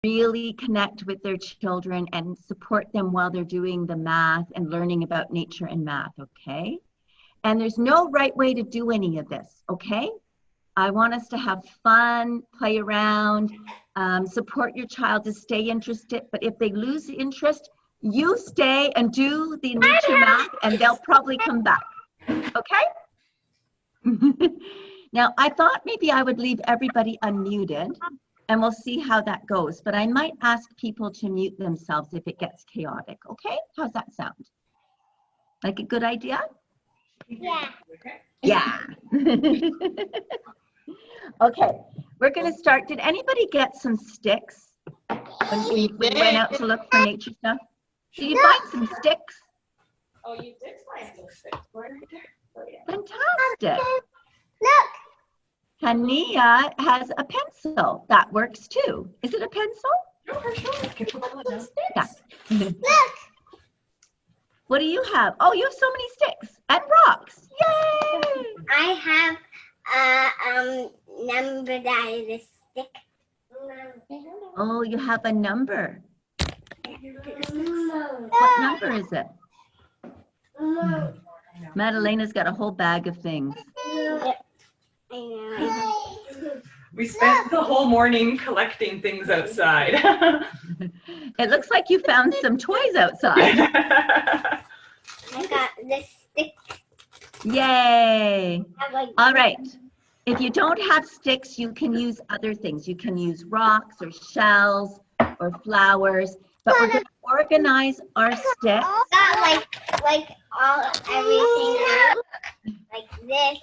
really connect with their children and support them while they're doing the math and learning about nature and math, okay? And there's no right way to do any of this, okay? I want us to have fun, play around, support your child to stay interested. But if they lose interest, you stay and do the nature math and they'll probably come back, okay? Now, I thought maybe I would leave everybody unmuted and we'll see how that goes. But I might ask people to mute themselves if it gets chaotic, okay? How's that sound? Like a good idea? Yeah. Yeah. Okay, we're going to start. Did anybody get some sticks when we went out to look for nature stuff? Did you find some sticks? Oh, you did find some sticks. Right there. Oh, yeah. Fantastic. Look. Hania has a pencil. That works too. Is it a pencil? No, for sure. Can you hold it Yeah. Look. What do you have? Oh, you have so many sticks and rocks. Yay! I have a number that is a stick. Oh, you have a number. What number is it? Madalena's got a whole bag of things. We spent the whole morning collecting things outside. It looks like you found some toys outside. I got this stick. Yay! Like All right. If you don't have sticks, you can use other things. You can use rocks or shells or flowers. But we're going to organize our sticks. got like all everything out. Like this,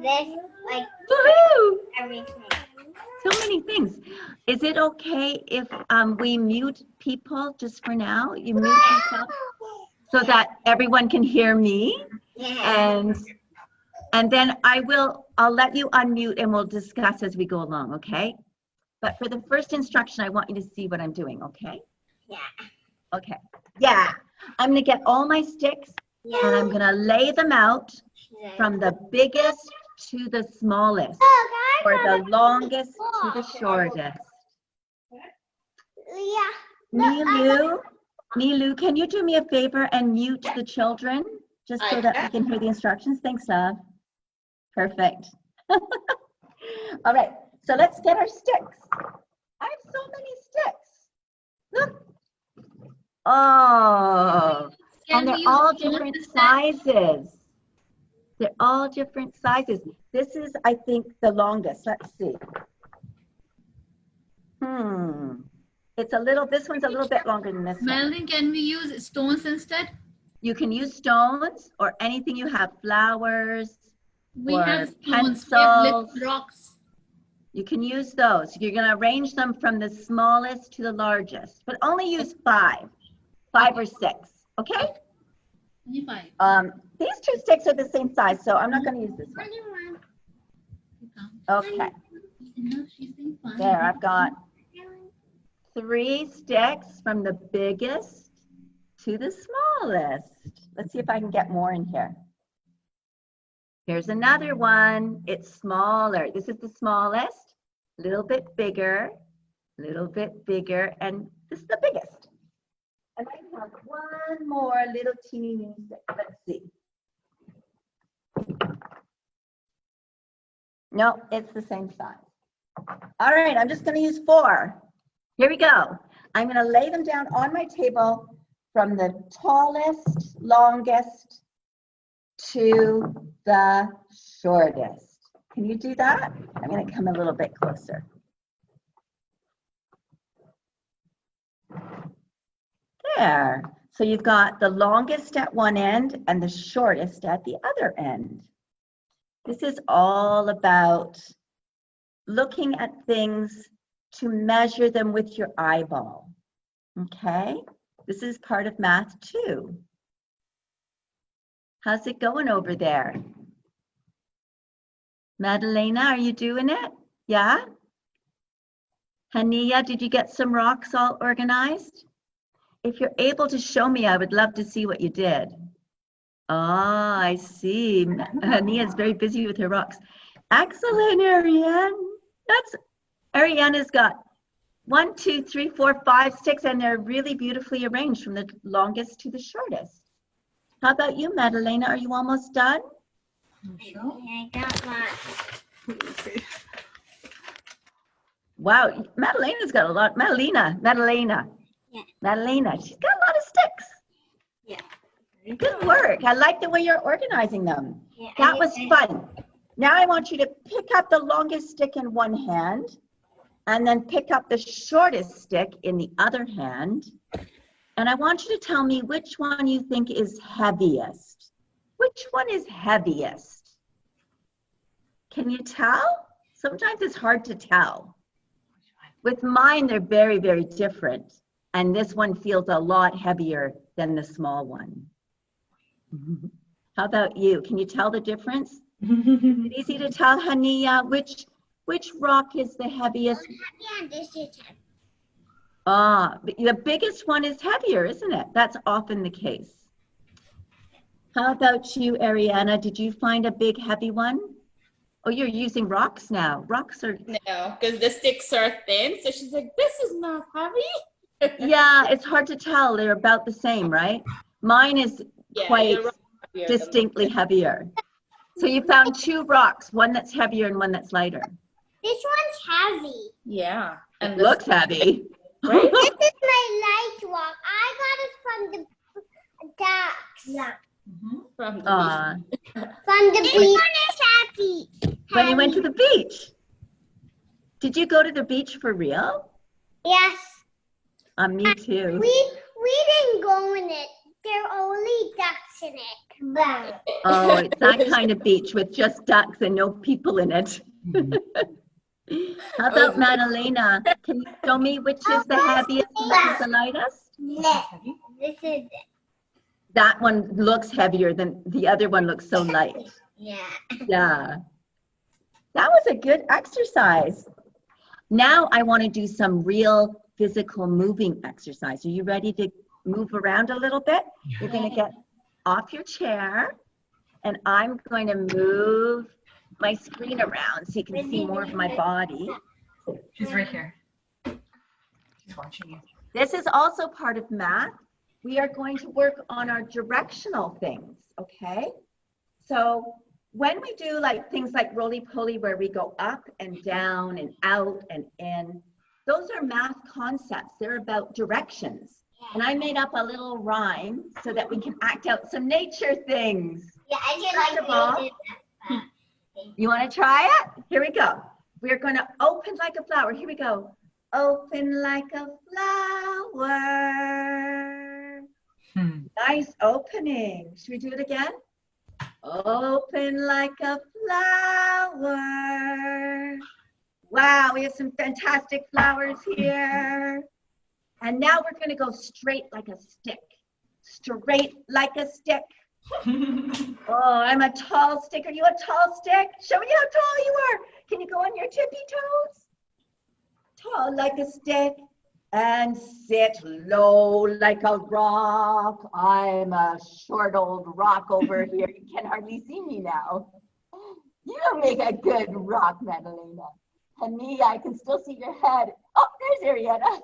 like Woohoo! everything. So many things. Is it okay if we mute people just for now? You mute yourself so that everyone can hear me. Yeah. And then I'll let you unmute and we'll discuss as we go along, okay? But for the first instruction, I want you to see what I'm doing, okay? Yeah. Okay. Yeah. I'm going to get all my sticks and I'm going to lay them out from the biggest to the smallest, or the longest to the shortest. Yeah. Milu, can you do me a favor and mute the children just so that we can hear the instructions? Thanks, love. Perfect. All right, so let's get our sticks. I have so many sticks. Look. Oh, and they're all different sizes. They're all different sizes. This is, I think, the longest. Let's see. It's a little, this one's a little bit longer than this one. Melanie, can we use stones instead? You can use stones or anything you have, flowers, We or have stones, we pencils. have rocks. You can use those. You're going to arrange them from the smallest to the largest, but only use 5 or 6, okay? Only 5. These 2 sticks are the same size, so I'm not going to use this one. Okay, No, she's being fun. there, I've got 3 sticks from the biggest to the smallest. Let's see if I can get more in here. Here's another one. It's smaller. This is the smallest, a little bit bigger, and this is the biggest. And I have one more little teeny weeny stick. Let's see. No, it's the same size. All right, I'm just going to use 4. Here we go. I'm going to lay them down on my table from the tallest, longest to the shortest. Can you do that? I'm going to come a little bit closer. There. So you've got the longest at one end and the shortest at the other end. This is all about looking at things to measure them with your eyeball. Okay? This is part of math too. How's it going over there? Madalena, are you doing it? Yeah? Hania, did you get some rocks all organized? If you're able to show me, I would love to see what you did. Ah, I see. Hania is very busy with her rocks. Excellent, Ariane. Ariane has got 1, 2, 3, 4, 5, 6, and they're really beautifully arranged from the longest to the shortest. How about you, Madalena? Are you almost done? I got one. Wow, Madalena's got a lot. Madalena. Yeah. Madalena, she's got a lot of sticks. Yeah. Good work. I like the way you're organizing them. Yeah, That was fun. Now I want you to pick up the longest stick in one hand and then pick up the shortest stick in the other hand. And I want you to tell me which one you think is heaviest. Which one is heaviest? Can you tell? Sometimes it's hard to tell. With mine, they're very, very different. And this one feels a lot heavier than the small one. How about you? Can you tell the difference? Is it easy to tell, Hania, which rock is the heaviest? Yeah, this is heavy. The biggest one is heavier, isn't it? That's often the case. How about you, Ariana? Did you find a big, heavy one? Oh, you're using rocks now. Rocks are... No, because the sticks are thin. So she's like, this is not heavy. Yeah, it's hard to tell. They're about the same, right? Mine is quite you're right. distinctly heavier. So you found 2 rocks, one that's heavier and one that's lighter. This one's heavy. Yeah. It And looks heavy. right? This is my light rock. I got it from the ducks. Yeah. From the From the beach. This one is heavy. When you went to the beach. Did you go to the beach for real? Yes. Me too. We didn't go in it. There are only ducks in it. Oh, it's that kind of beach with just ducks and no people in it. How about Madalena? Can you show me which is the heaviest and which is the lightest? This is That one looks heavier than the other one looks so light. yeah. Yeah. That was a good exercise. Now I want to do some real physical moving exercise. Are you ready to move around a little bit? You're going to get off your chair and I'm going to move my screen around so you can see more of my body. She's right here. She's watching you. This is also part of math. We are going to work on our directional things, okay? So when we do like things like roly-poly where we go up and down and out and in, those are math concepts. They're about directions. And I made up a little rhyme so that we can act out some nature things. Yeah, I just First of all, like you want to try it? Here we go. We're going to open like a flower. Here we go. Open like a flower. Nice opening. Should we do it again? Open like a flower. Wow, we have some fantastic flowers here. And now we're going to go straight like a stick. Straight like a stick. Oh, I'm a tall stick. Are you a tall stick? Show me how tall you are. Can you go on your tippy toes? Tall like a stick and sit low like a rock. I'm a short old rock over here. You can hardly see me now. You make a good rock, Madalena. And me, I can still see your head. Oh, there's Ariana.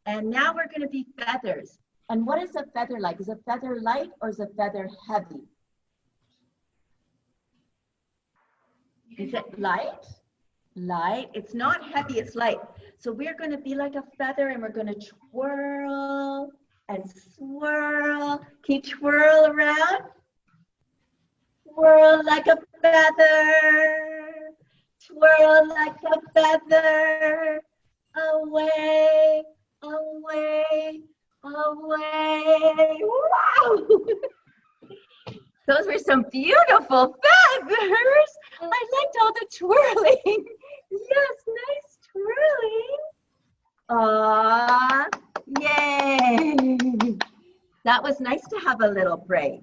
And now we're going to be feathers. And what is a feather like? Is a feather light or is a feather heavy? Is it light? Light. It's not heavy, it's light. So we're going to be like a feather and we're going to twirl and swirl. Can you twirl around? Twirl like a feather. Twirl like a feather. Away, away, away. Wow! Those were some beautiful feathers. I liked all the twirling. Yes, nice twirling. Aw, yay. That was nice to have a little break.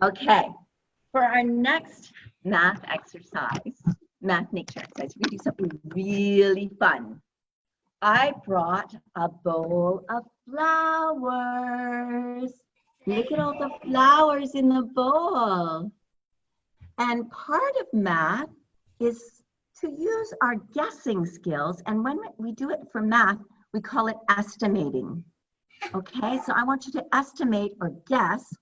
Okay, for our next math exercise, math nature exercise, we do something really fun. I brought a bowl of flowers. Look at all the flowers in the bowl. And part of math is to use our guessing skills, and when we do it for math, we call it estimating. Okay, so I want you to estimate or guess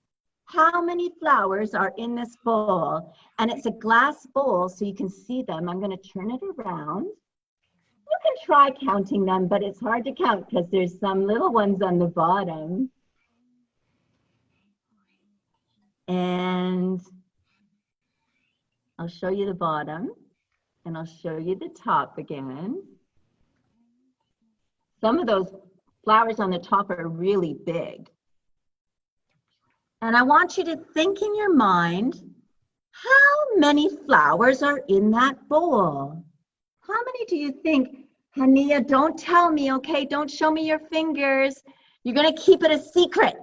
how many flowers are in this bowl. And it's a glass bowl, so you can see them. I'm going to turn it around. You can try counting them, but it's hard to count because there's some little ones on the bottom. And I'll show you the bottom, and I'll show you the top again. Some of those flowers on the top are really big. And I want you to think in your mind, how many flowers are in that bowl? How many do you think? Hania, don't tell me, okay? Don't show me your fingers. You're going to keep it a secret.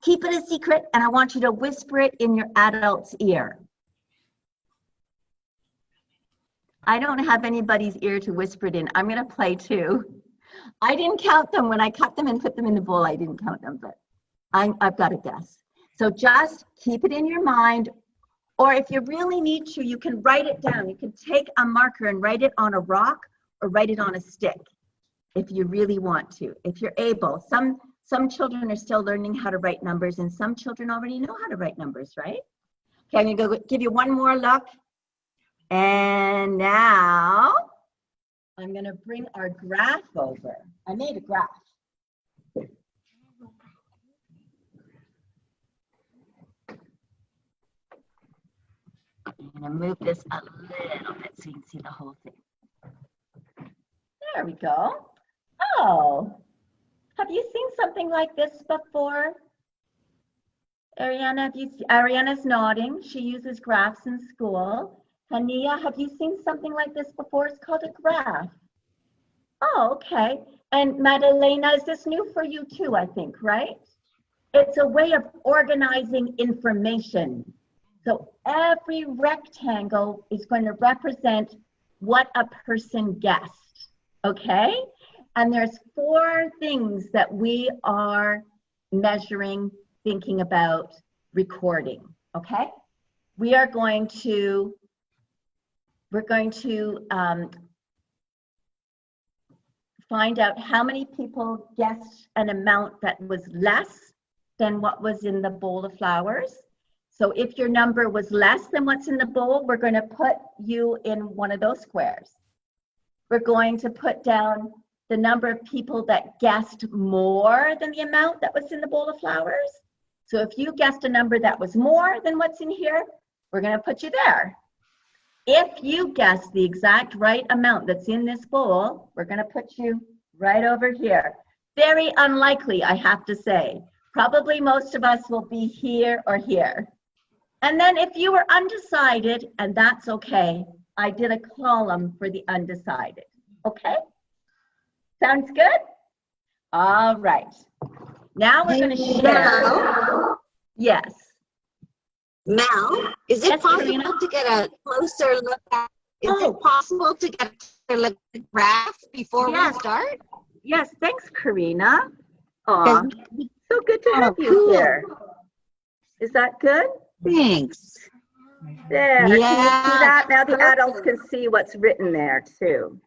Keep it a secret, and I want you to whisper it in your adult's ear. I don't have anybody's ear to whisper it in. I'm going to play too. I didn't count them. When I cut them and put them in the bowl, I didn't count them, but I've got a guess. So just keep it in your mind, or if you really need to, you can write it down. You can take a marker and write it on a rock or write it on a stick if you really want to, if you're able. Some children are still learning how to write numbers, and some children already know how to write numbers, right? Okay, I'm gonna go give you one more look. And now I'm gonna bring our graph over. I made a graph. I'm going to move this a little bit so you can see the whole thing. There we go. Oh, have you seen something like this before? Ariana, Ariana's nodding. She uses graphs in school. Hania, have you seen something like this before? It's called a graph. Oh, okay. And Madalena, is this new for you too, I think, right? It's a way of organizing information. So every rectangle is going to represent what a person guessed, okay? And there's 4 things that we are measuring, thinking about, recording, okay? We're going to find out how many people guessed an amount that was less than what was in the bowl of flowers. So if your number was less than what's in the bowl, we're going to put you in one of those squares. We're going to put down the number of people that guessed more than the amount that was in the bowl of flowers. So if you guessed a number that was more than what's in here, we're going to put you there. If you guess the exact right amount that's in this bowl, we're going to put you right over here. Very unlikely, I have to say. Probably most of us will be here or here. And then if you were undecided, and that's okay, I did a column for the undecided. Okay? Sounds good? All right. Now we're going to share. Yes. Mel, is it Yes, possible Karina? to get a closer look at, is it possible to get a closer look at the graph before Yes. we start? Yes, thanks, Karina. Aw, so good to have you cool. here. Is that good? Thanks. There, can you see Yeah, that? Now the perfect. adults can see what's written there too.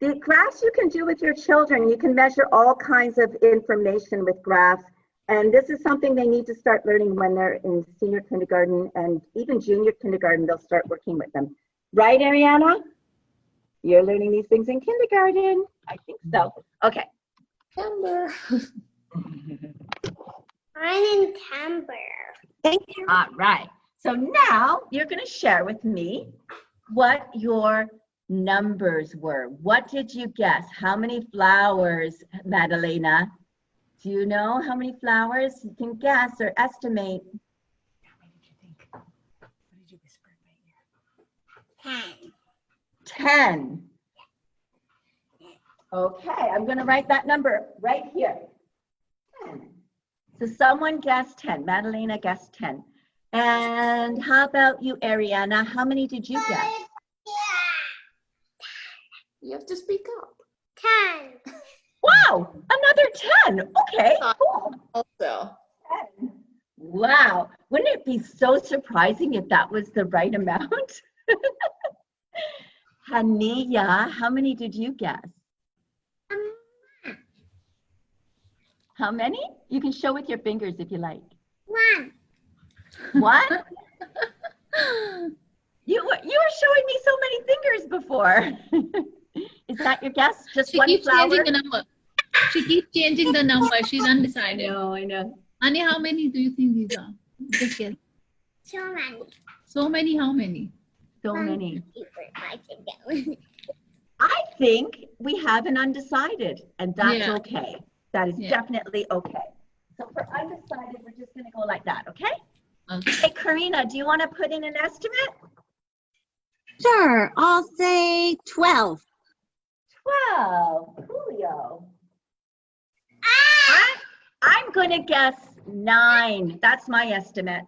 The graphs you can do with your children. You can measure all kinds of information with graphs. And this is something they need to start learning when they're in senior kindergarten and even junior kindergarten, they'll start working with them. Right, Ariana? You're learning these things in kindergarten? I think so. Okay. Number. I'm in Timber. Thank you. All right. So now you're going to share with me what your numbers were. What did you guess? How many flowers, Madalena? Do you know how many flowers you can guess or estimate? What did you think? What did you whisper in my ear? 10. 10. Okay, I'm going to write that number right here. 10. So someone guessed 10. Madalena guessed 10. And how about you, Ariana? How many did you guess? You have to speak up. 10. Wow, another 10. Okay, cool. Also. 10. Wow, wouldn't it be so surprising if that was the right amount? Hania, how many did you guess? How many? You can show with your fingers if you like. One. One? You were showing me so many fingers before. Is that your guess? Just She one keeps flower? changing the number. She keeps changing the number. She's undecided. I know. Anya, how many do you think these are? Just guess. So many. So many, how many? So many. 1, 2, 3, 4, 5, 6, 7. I think we have an undecided, and that's Yeah. okay. That is Yeah. definitely okay. So for undecided, we're just going to go like that, okay? Okay. Hey, Karina, do you want to put in an estimate? Sure, I'll say 12. 12. Coolio. I'm going to guess 9. That's my estimate.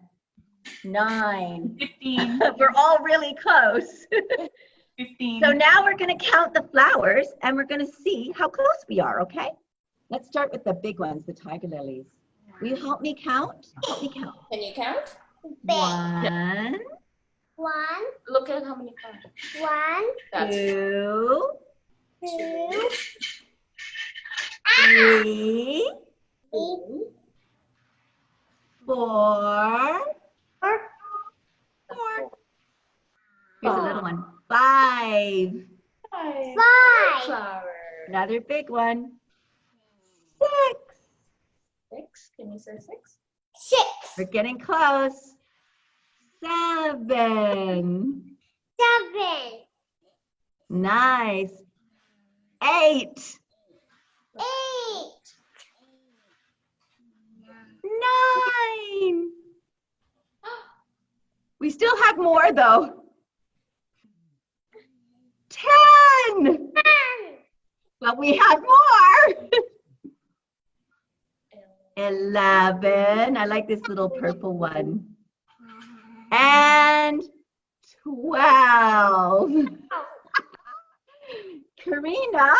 9. 15. We're all really close. 15. So now we're going to count the flowers and we're going to see how close we are, okay? Let's start with the big ones, the tiger lilies. Will you help me count? Help me count. Can you count? 1, 1, Look at how many flowers. 1, That's 2, 2, 3, 3, 4. 4, Here's a little one. 5. 5 5, flowers. Another big one. 6. 6. Can you say 6? 6, We're getting close. 7. 7, Nice. 8. 8, 9. We still have more though. 10. 10, But we have more. 11. I like this little purple one. And 12. Karina,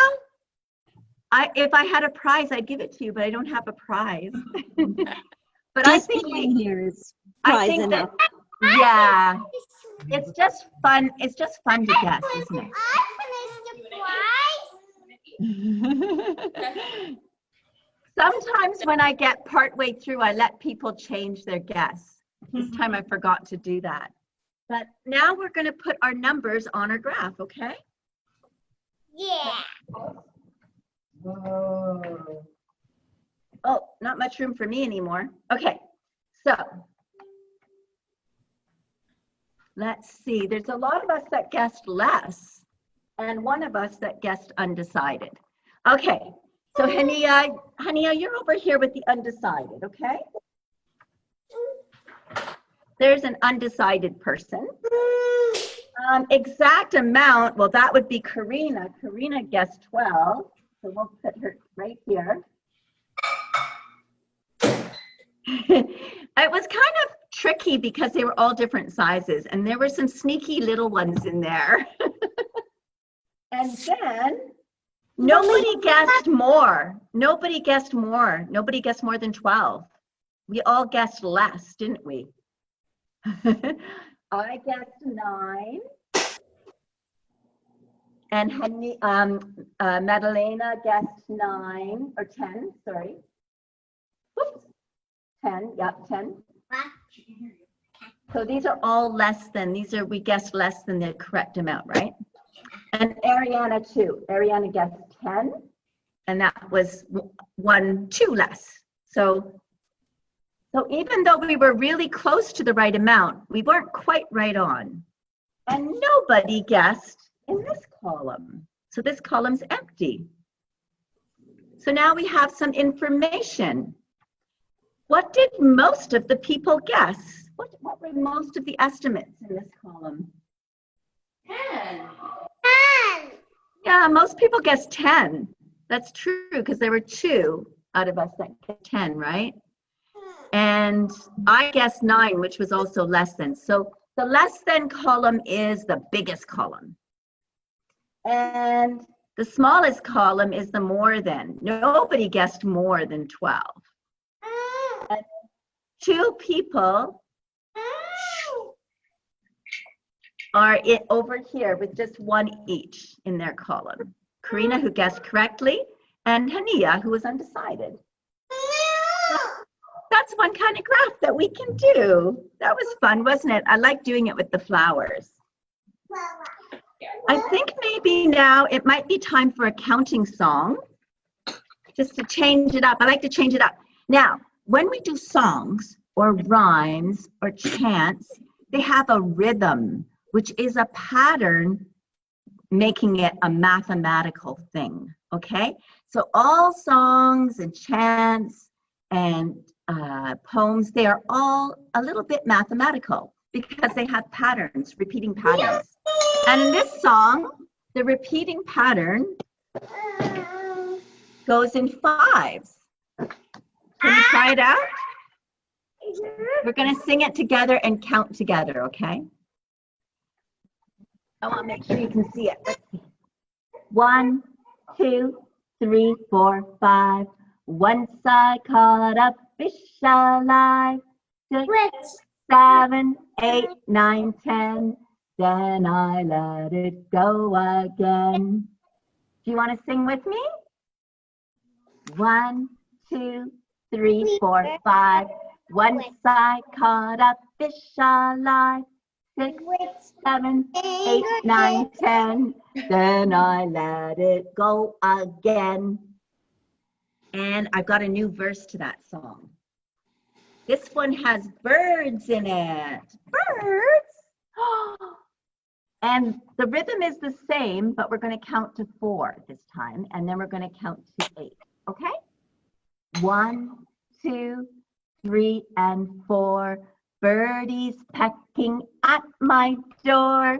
if I had a prize, I'd give it to you, but I don't have a prize. But I Just think being here is I prize think enough. that, yeah, it's just fun. It's just fun to guess, isn't it? I finished the prize. Sometimes when I get partway through, I let people change their guess. This time I forgot to do that. But now we're going to put our numbers on our graph, okay? Yeah. Oh, not much room for me anymore. Okay, so let's see. There's a lot of us that guessed less and one of us that guessed undecided. Okay, so Hania, you're over here with the undecided, okay? There's an undecided person. Exact amount, well, that would be Karina. Karina guessed 12, so we'll put her right here. It was kind of tricky because they were all different sizes and there were some sneaky little ones in there. And then nobody guessed more. Nobody guessed more. Nobody guessed more than 12. We all guessed less, didn't we? I guessed 9. And Madalena guessed 9 or 10, sorry. Whoops. 10, yep, 10. So these are all less than, we guessed less than the correct amount, right? And Ariana too. Ariana guessed 10, and that was 2 less. So even though we were really close to the right amount, we weren't quite right on. And nobody guessed in this column. So this column's empty. So now we have some information. What did most of the people guess? What were most of the estimates in this column? 10. 10. Yeah, most people guessed 10. That's true because there were 2 out of us that guessed 10, right? And I guessed 9, which was also less than. So the less than column is the biggest column. And the smallest column is the more than. Nobody guessed more than 12. And 2 people are over here with just one each in their column. Karina, who guessed correctly, and Hania, who was undecided. That's one kind of graph that we can do. That was fun, wasn't it? I like doing it with the flowers. I think maybe now it might be time for a counting song, just to change it up. I like to change it up. Now, when we do songs or rhymes or chants, they have a rhythm, which is a pattern, making it a mathematical thing, okay? So all songs and chants and poems, they are all a little bit mathematical because they have patterns, repeating patterns. And in this song, the repeating pattern goes in fives. Can you try it out? We're going to sing it together and count together, okay? I want to make sure you can see it. Let's see. 1, 2, 3, 4, 5. Once I caught a fish alive. 6, 7, 8, 9, 10. Then I let it go again. Do you want to sing with me? 1, 2, 3, 4, 5. Once I caught a fish alive. 6, 7, 8, 9, 10. Then I let it go again. And I've got a new verse to that song. This one has birds in it. Birds! And the rhythm is the same, but we're going to count to 4 this time, and then we're going to count to 8. Okay? 1, 2, 3, and 4. Birdies pecking at my door.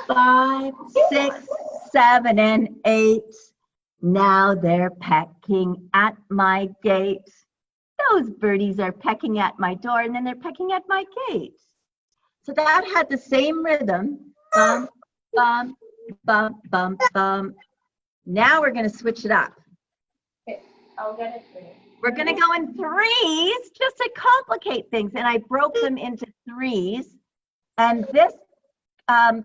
5, 6, 7, and 8. Now they're pecking at my gate. Those birdies are pecking at my door, and then they're pecking at my gate. So that had the same rhythm. Bump, bump, bump, bump, bump. Now we're going to switch it up. Okay, I'll get it for you. We're going to go in threes just to complicate things. And I broke them into threes. And this,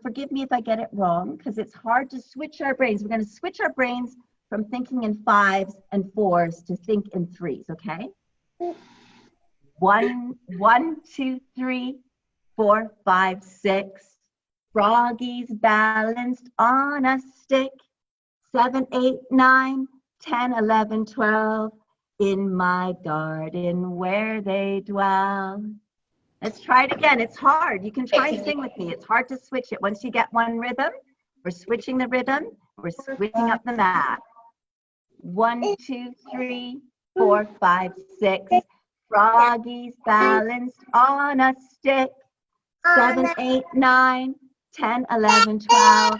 forgive me if I get it wrong, because it's hard to switch our brains. We're going to switch our brains from thinking in 5s and 4s to think in 3s, okay? 1, 2, 3, 4, 5, 6. Froggies balanced on a stick. 7, 8, 9, 10, 11, 12. In my garden where they dwell. Let's try it again. It's hard. You can try and sing with me. It's hard to switch it. Once you get one rhythm, we're switching the rhythm. We're switching up the math. 1, 2, 3, 4, 5, 6. Froggies balanced on a stick. 7, 8, 9, 10, 11, 12.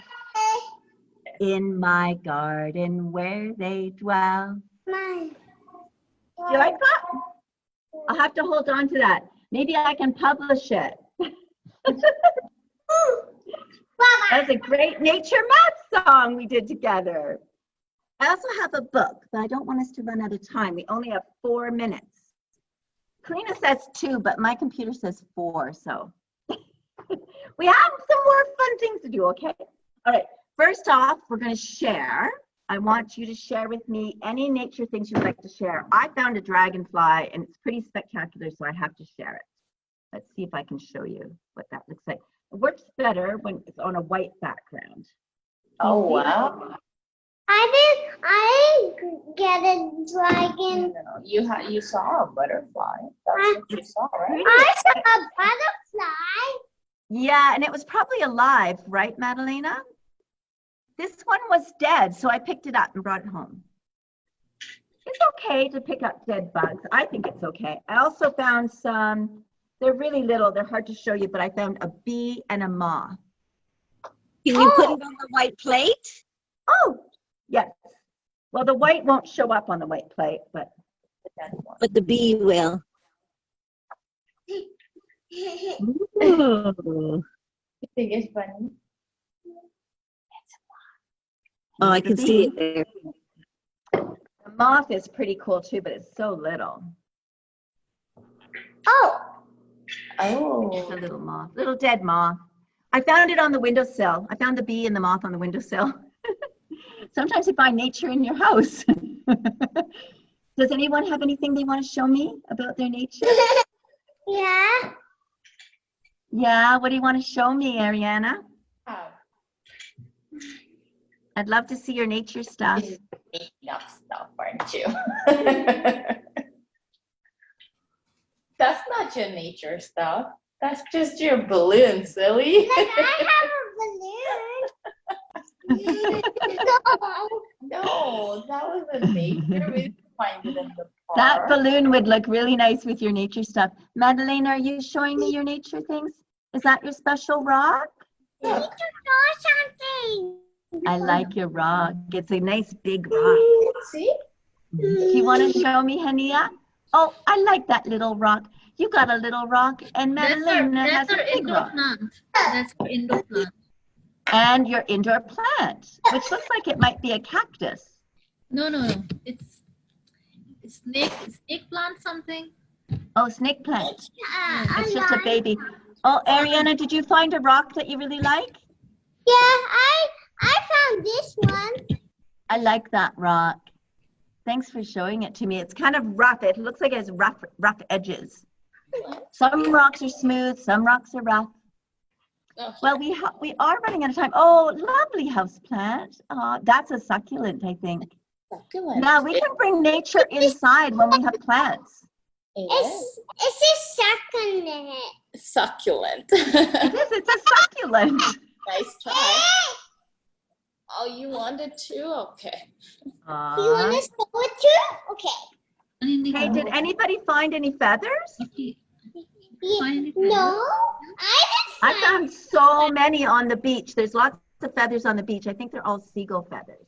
In my garden where they dwell. Do you like that? I'll have to hold on to that. Maybe I can publish it. That's a great nature math song we did together. I also have a book, but I don't want us to run out of time. We only have 4 minutes. Karina says 2, but my computer says 4, so we have some more fun things to do, okay? All right, first off, we're going to share. I want you to share with me any nature things you'd like to share. I found a dragonfly, and it's pretty spectacular, so I have to share it. Let's see if I can show you what that looks like. It works better when it's on a white background. Oh, wow. I get a dragon. No, you saw a butterfly. That's what you saw, right? I saw a butterfly. Yeah, and it was probably alive, right, Madalena? This one was dead, so I picked it up and brought it home. It's okay to pick up dead bugs. I think it's okay. I also found some, they're really little, they're hard to show you, but I found a bee and a moth. Can you put it on the white plate? Oh, yes. Well, the white won't show up on the white plate, but the dead one. But the bee will. Ooh. You think it's funny? Oh, I can see it there. The moth is pretty cool too, but it's so little. Oh, It's a little moth, little dead moth. I found it on the windowsill. I found the bee and the moth on the windowsill. Sometimes you find nature in your house. Does anyone have anything they want to show me about their nature? Yeah. Yeah, what do you want to show me, Ariana? Oh, I'd love to see your nature stuff. this is making up stuff, aren't you? That's not your nature stuff. That's just your balloon, silly. Like I have a balloon. No, that was a nature. We didn't find it in the park. That balloon would look really nice with your nature stuff. Madeleine, are you showing me your nature things? Is that your special rock? I need to know something. I like your rock. It's a nice big rock. See? Do you want to show me, Hania? Oh, I like that little rock. You got a little rock, and Madeleine has That's a our big indoor rock. plant. That's our indoor plant. And your indoor plant, which looks like it might be a cactus. No. It's snake plant something. Oh, snake plant. It's just a Alive. baby. Oh, Ariana, did you find a rock that you really like? Yeah, I found this one. I like that rock. Thanks for showing it to me. It's kind of rough. It looks like it has rough edges. Some rocks are smooth, some rocks are rough. Oh, Well, we are running out of time. Oh, lovely house plant. That's a succulent, I think. succulent. Now we can bring nature inside when we have plants. It's a succulent. Succulent. It's a succulent. Nice try. Oh, you wanted to? Okay. You want to show it too? Okay. Hey, did anybody find any feathers? No, I I didn't find. found so many on the beach. There's lots of feathers on the beach. I think they're all seagull feathers.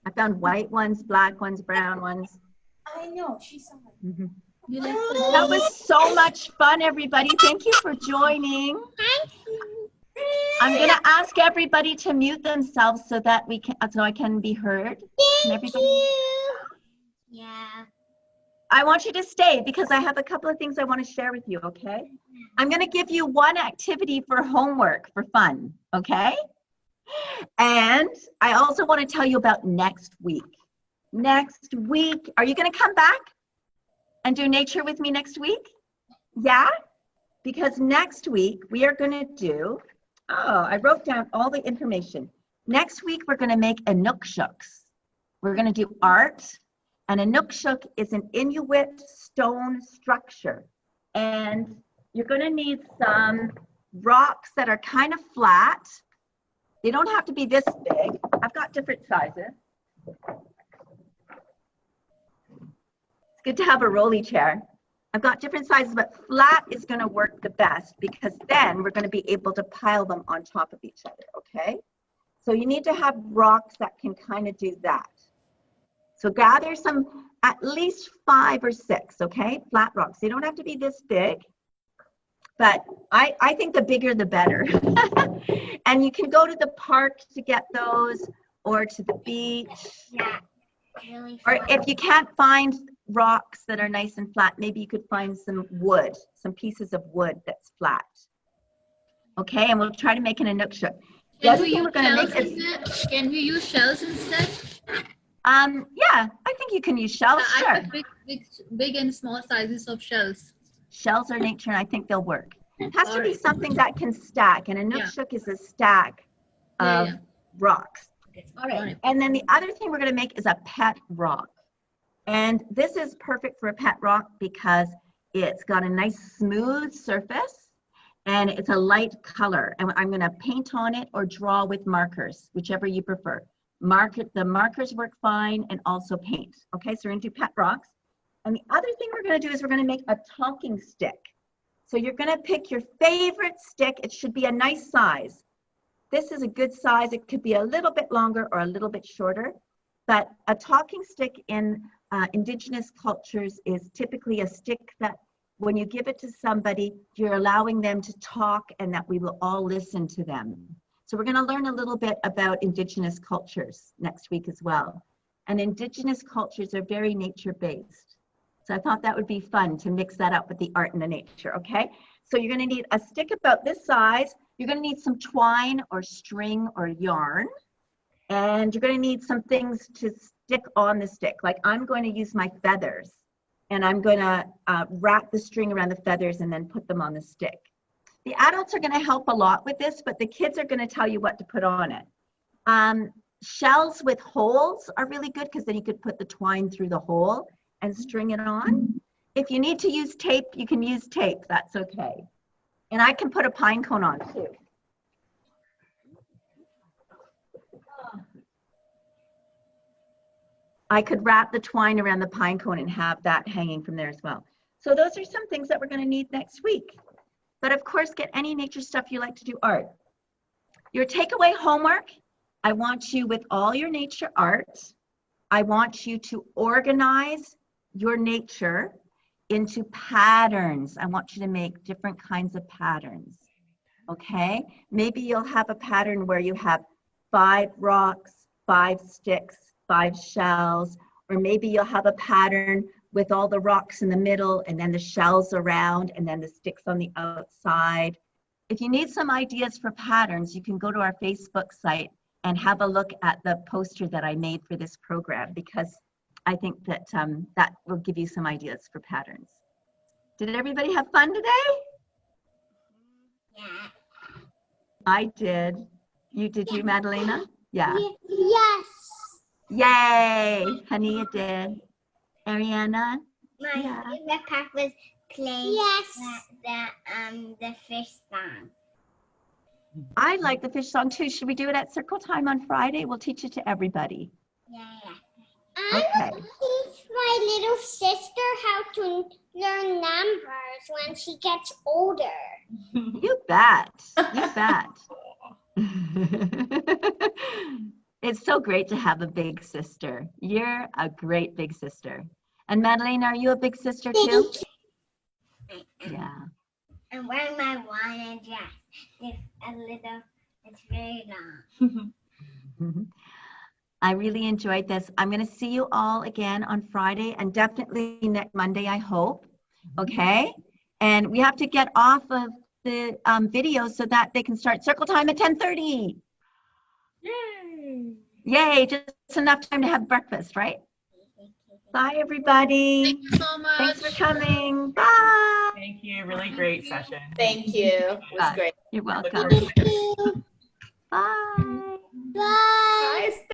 I found white ones, black ones, brown ones. I know. She saw it. You like That was so much fun, everybody. Thank you for joining. Thank you. I'm gonna ask everybody to mute themselves so that I can be heard. Can Thank everybody? you. Yeah. I want you to stay because I have a couple of things I want to share with you, okay? I'm going to give you one activity for homework for fun, okay? And I also want to tell you about next week. Next week, are you going to come back and do nature with me next week? Yeah? Because next week we are going to do, I wrote down all the information. Next week we're going to make inukshuks. We're going to do art. And a inukshuk is an Inuit stone structure. And you're going to need some rocks that are kind of flat. They don't have to be this big. I've got different sizes. It's good to have a rolly chair. I've got different sizes, but flat is going to work the best because then we're going to be able to pile them on top of each other, okay? So you need to have rocks that can kind of do that. So gather some, at least 5 or 6, okay? Flat rocks. They don't have to be this big, but I think the bigger the better. And you can go to the park to get those or to the beach. Yeah. Really Or fun. if you can't find rocks that are nice and flat, maybe you could find some wood, some pieces of wood that's flat. Okay, and we'll try to make an inukshuk. The Can other we thing use we're going to shells make is, instead? Can we use shells instead? yeah, I think you can use shells, I sure. have big and small sizes of shells. Shells are nature, and I think they'll work. It has to be something that can stack, and a inukshuk is a stack of rocks. All right, and then the other thing we're going to make is a pet rock. And this is perfect for a pet rock because it's got a nice smooth surface and it's a light color. And I'm going to paint on it or draw with markers, whichever you prefer. The markers work fine, and also paint. Okay, so we're going to do pet rocks. And the other thing we're going to do is we're going to make a talking stick. So you're going to pick your favorite stick. It should be a nice size. This is a good size. It could be a little bit longer or a little bit shorter. But a talking stick in Indigenous cultures is typically a stick that when you give it to somebody, you're allowing them to talk and that we will all listen to them. So we're going to learn a little bit about Indigenous cultures next week as well. And Indigenous cultures are very nature-based. So I thought that would be fun to mix that up with the art and the nature, okay? So you're going to need a stick about this size, You're going to need some twine or string or yarn. And you're going to need some things to stick on the stick. Like I'm going to use my feathers. And I'm going to wrap the string around the feathers and then put them on the stick. The adults are going to help a lot with this, but the kids are going to tell you what to put on it. Shells with holes are really good because then you could put the twine through the hole and string it on. If you need to use tape, you can use tape. That's okay. And I can put a pine cone on too. I could wrap the twine around the pine cone and have that hanging from there as well. So those are some things that we're going to need next week. But of course, get any nature stuff you like to do art. Your takeaway homework, I want you with all your nature art, I want you to organize your nature into patterns. I want you to make different kinds of patterns, okay? Maybe you'll have a pattern where you have 5 rocks, 5 sticks, 5 shells, or maybe you'll have a pattern with all the rocks in the middle and then the shells around and then the sticks on the outside. If you need some ideas for patterns, you can go to our Facebook site and have a look at the poster that I made for this program, because I think that that will give you some ideas for patterns. Did everybody have fun today? Yeah. I did. You did, you, Madalena? Yeah. Yes. Yay, honey, you did. Ariana? My Yeah. favorite part was playing the fish song. I like the fish song too. Should we do it at circle time on Friday? We'll teach it to everybody. Yeah. Okay. I will teach my little sister how to learn numbers when she gets older. You bet. You bet. It's so great to have a big sister. You're a great big sister. And Madeleine, are you a big sister too? Yeah. I'm wearing my Hawaiian dress. It's very long. I really enjoyed this. I'm going to see you all again on Friday and definitely next Monday, I hope. Okay? And we have to get off of the video so that they can start circle time at 10:30. Yay! Yay, just enough time to have breakfast, right? Bye, everybody. Thank you so much. Thanks for coming. Bye. Thank you. Really great session. Thank you. It was great. You're Look welcome. forward to it. Bye. Bye. Bye.